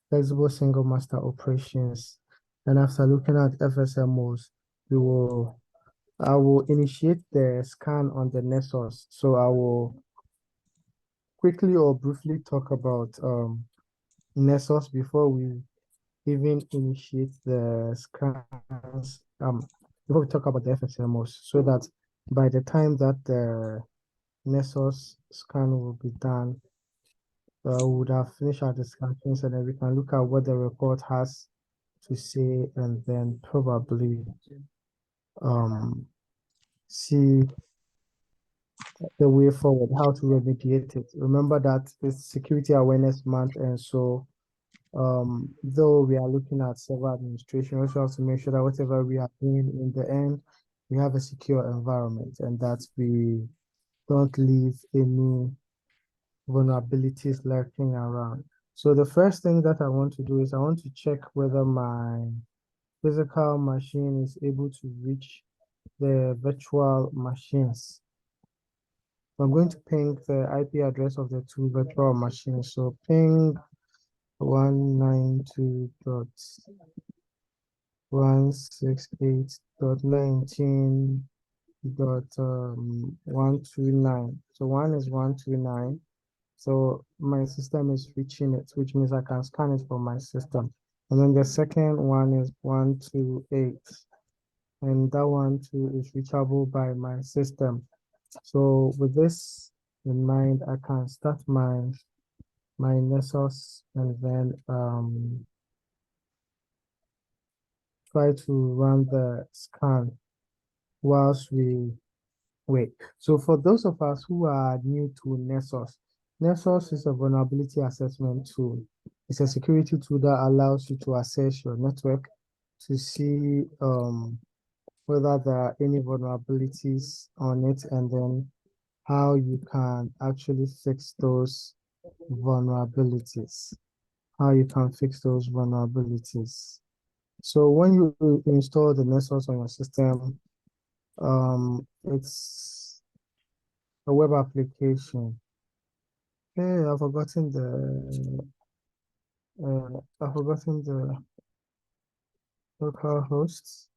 flexible single master operations. And after looking at FSMOs, I will initiate the scan on the Nessus. So I will quickly or briefly talk about Nessus before we even initiate the scans, before we talk about the FSMOs, so that by the time that the Nessus scan will be done, we would have finished our discussions, and then we can look at what the report has to say, and then probably um, see the way forward, how to remediate it. Remember that it's Security Awareness Month, and so though we are looking at server administration, we also have to make sure that whatever we are doing in the end, we have a secure environment and that we don't leave any vulnerabilities lurking around. So the first thing that I want to do is I want to check whether my physical machine is able to reach the virtual machines. I'm going to ping the IP address of the two virtual machines. So ping 192.168.19.129. So one is 129. So my system is reaching it, which means I can scan it from my system. And then the second one is 128. And that one too is reachable by my system. So with this in mind, I can start my Nessus and then try to run the scan whilst we wait. So for those of us who are new to Nessus, Nessus is a vulnerability assessment tool. It's a security tool that allows you to assess your network to see whether there are any vulnerabilities on it, and then how you can actually fix those vulnerabilities. How you can fix those vulnerabilities. So when you install the Nessus on your system, it's a web application. Hey, I've forgotten the local hosts,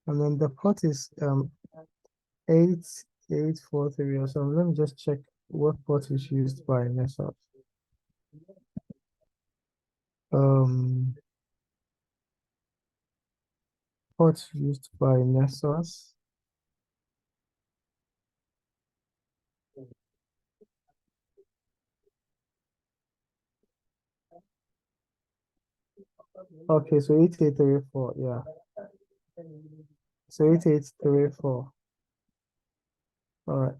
and then the port is 8843 or something. Let me just check what port is used by Nessus. Um, Port used by Nessus. Okay, so 8834, yeah. So 8834. All right.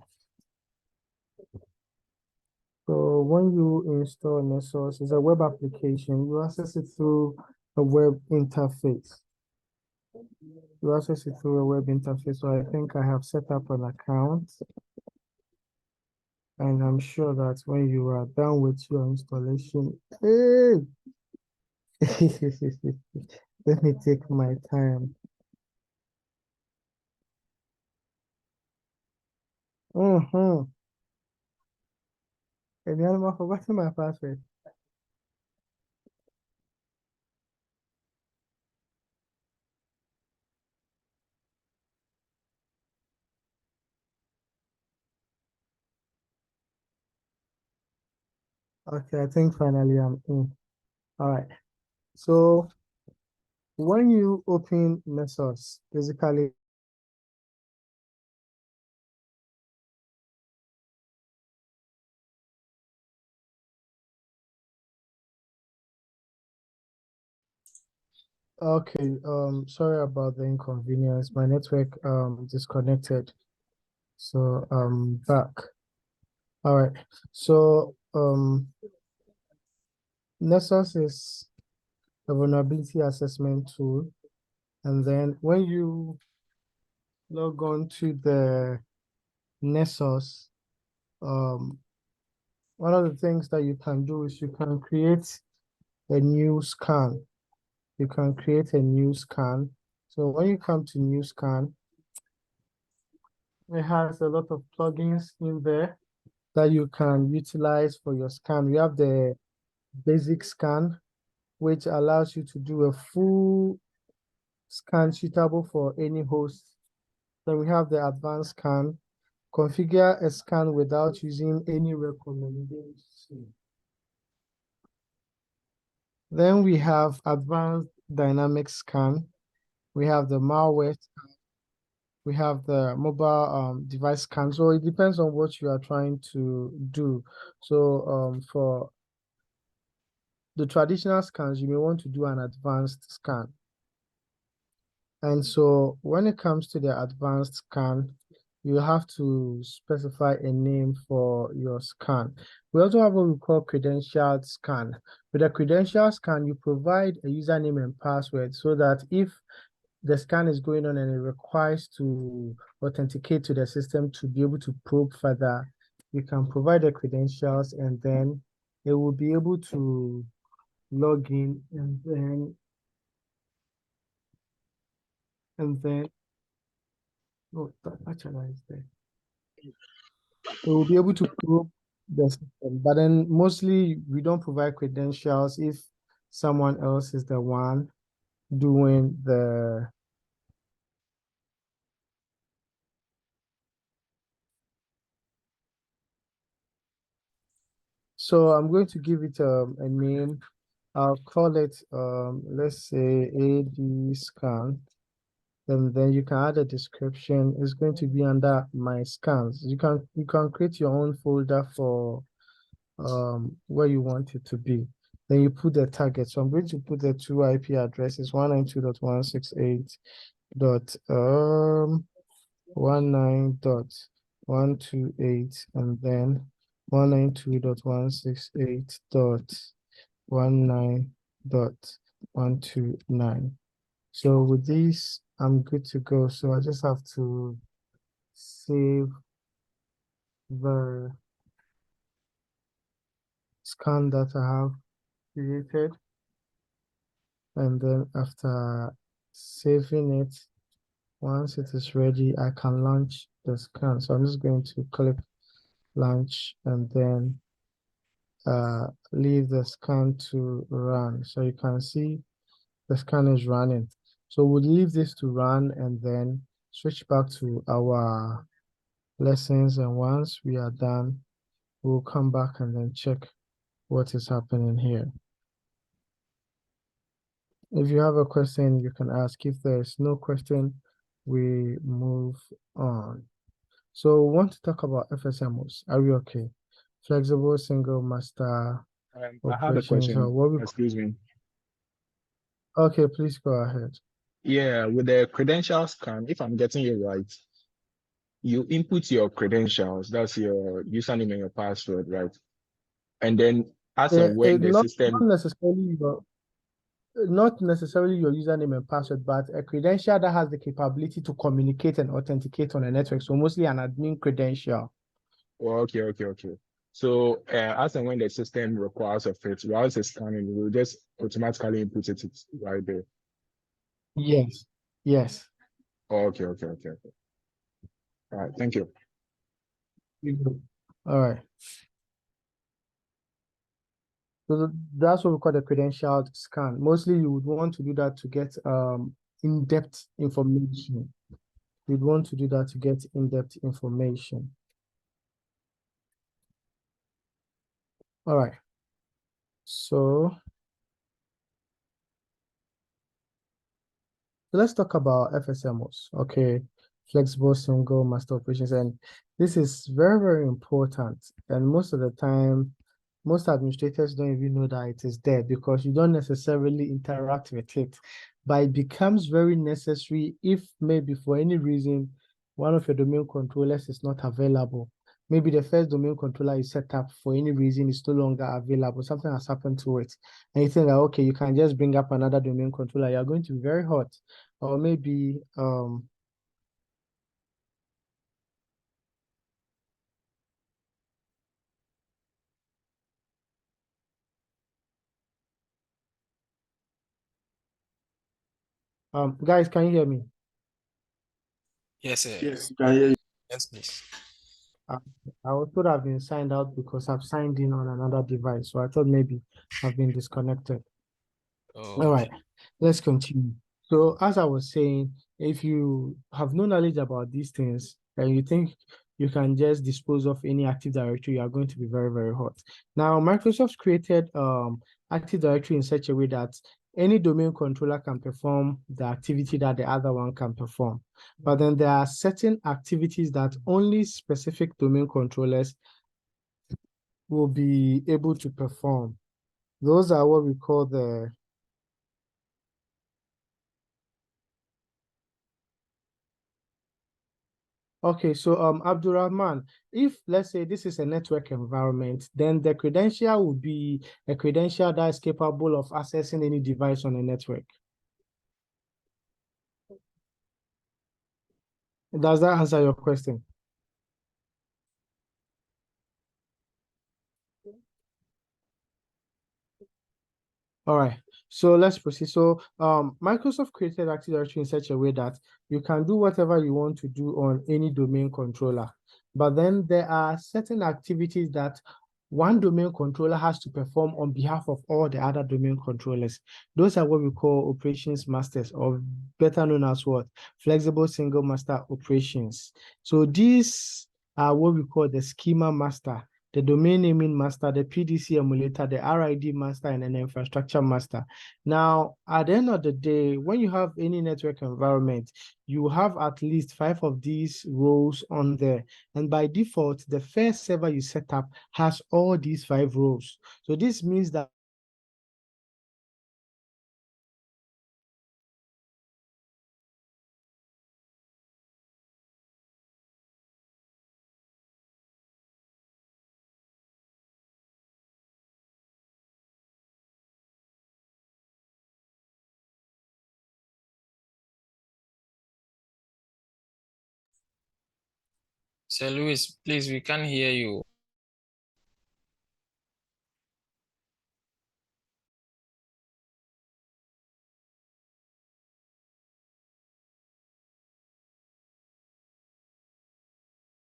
So when you install Nessus, it's a web application. You access it through a web interface. You access it through a web interface. So I think I have set up an account, and I'm sure that when you are done with your installation, hey, let me take my time. Mm-hmm. And then I've forgotten my password. Okay, I think finally I'm in. All right. So when you open Nessus, basically, okay, sorry about the inconvenience. My network disconnected. So back. All right. So Nessus is a vulnerability assessment tool. And then when you log on to the Nessus, um one of the things that you can do is you can create a new scan. You can create a new scan. So when you come to new scan, it has a lot of plugins in there that you can utilize for your scan. We have the basic scan, which allows you to do a full scan suitable for any host. Then we have the advanced scan. Configure a scan without using any recommendation. Then we have advanced dynamic scan. We have the malware scan. We have the mobile device scan. So it depends on what you are trying to do. So for the traditional scans, you may want to do an advanced scan. And so when it comes to the advanced scan, you have to specify a name for your scan. We also have what we call credentialed scan. With a credential scan, you provide a username and password so that if the scan is going on and it requires to authenticate to the system to be able to probe further, you can provide the credentials and then it will be able to log in and then oh, that actually is there. It will be able to probe the system, but then mostly we don't provide credentials if someone else is the one doing the so I'm going to give it a name. I'll call it let's say AD scan. And then you can add a description. It's going to be under my scans. You can create your own folder for where you want it to be. Then you put the target. So I'm going to put the two IP addresses 192.168.19.128 and then 192.168.19.129. So with this, I'm good to go. So I just have to save the scan that I have created. And then after saving it, once it is ready, I can launch the scan. So I'm just going to click launch and then leave the scan to run. So you can see the scan is running. So we'll leave this to run and then switch back to our lessons. And once we are done, we'll come back and then check what is happening here. If you have a question, you can ask. If there's no question, we move on. So we want to talk about FSMOs. Are we okay? Flexible single master I have a operations or question. what we Excuse me. okay, please go ahead. Yeah, with the credential scan, if I'm getting it right, you input your credentials, that's your username and your password, right? And then as and when the Not system, not necessarily your username and password, but a credential that has the capability to communicate and authenticate on a network. So mostly an admin credential. oh, okay. So as and when the system requires of it, while it's scanning, we'll just automatically input it right there. Yes. Yes. Oh, okay. All right, thank you. All right. So that's what we call the credentialed scan. Mostly you would want to do that to get in-depth information. You'd want to do that to get in-depth information. All right. So let's talk about FSMOs. Okay. Flexible single master operations. And this is very, very important. And most of the time, most administrators don't even know that it is there because you don't necessarily interact with it. But it becomes very necessary if maybe for any reason, one of your domain controllers is not available. Maybe the first domain controller you set up for any reason is no longer available. Something has happened to it. And you think that, okay, you can just bring up another domain controller. You're going to be very hot. Or maybe, guys, can you hear me? Yes, sir. Yes, you can hear you. Yes, please. I would have been signed out because I've signed in on another device. So I thought maybe I've been disconnected. All right, let's continue. So as I was saying, if you have no knowledge about these things and you think you can just dispose of any Active Directory, you are going to be very, very hot. Now, Microsoft created Active Directory in such a way that any domain controller can perform the activity that the other one can perform. But then there are certain activities that only specific domain controllers will be able to perform. Those are what we call the Okay, so Abdurrahman, if let's say this is a network environment, then the credential would be a credential that is capable of accessing any device on a network. Does that answer your question? All right, so let's proceed. So Microsoft created Active Directory in such a way that you can do whatever you want to do on any domain controller. But then there are certain activities that one domain controller has to perform on behalf of all the other domain controllers. Those are what we call operations masters, or better known as what? Flexible single master operations. So these are what we call the schema master, the domain naming master, the PDC emulator, the RID master, and an infrastructure master. Now, at the end of the day, when you have any network environment, you have at least 5 of these roles on there. And by default, the first server you set up has all these 5 roles. So this means that Sir Louis, please, we can't hear you.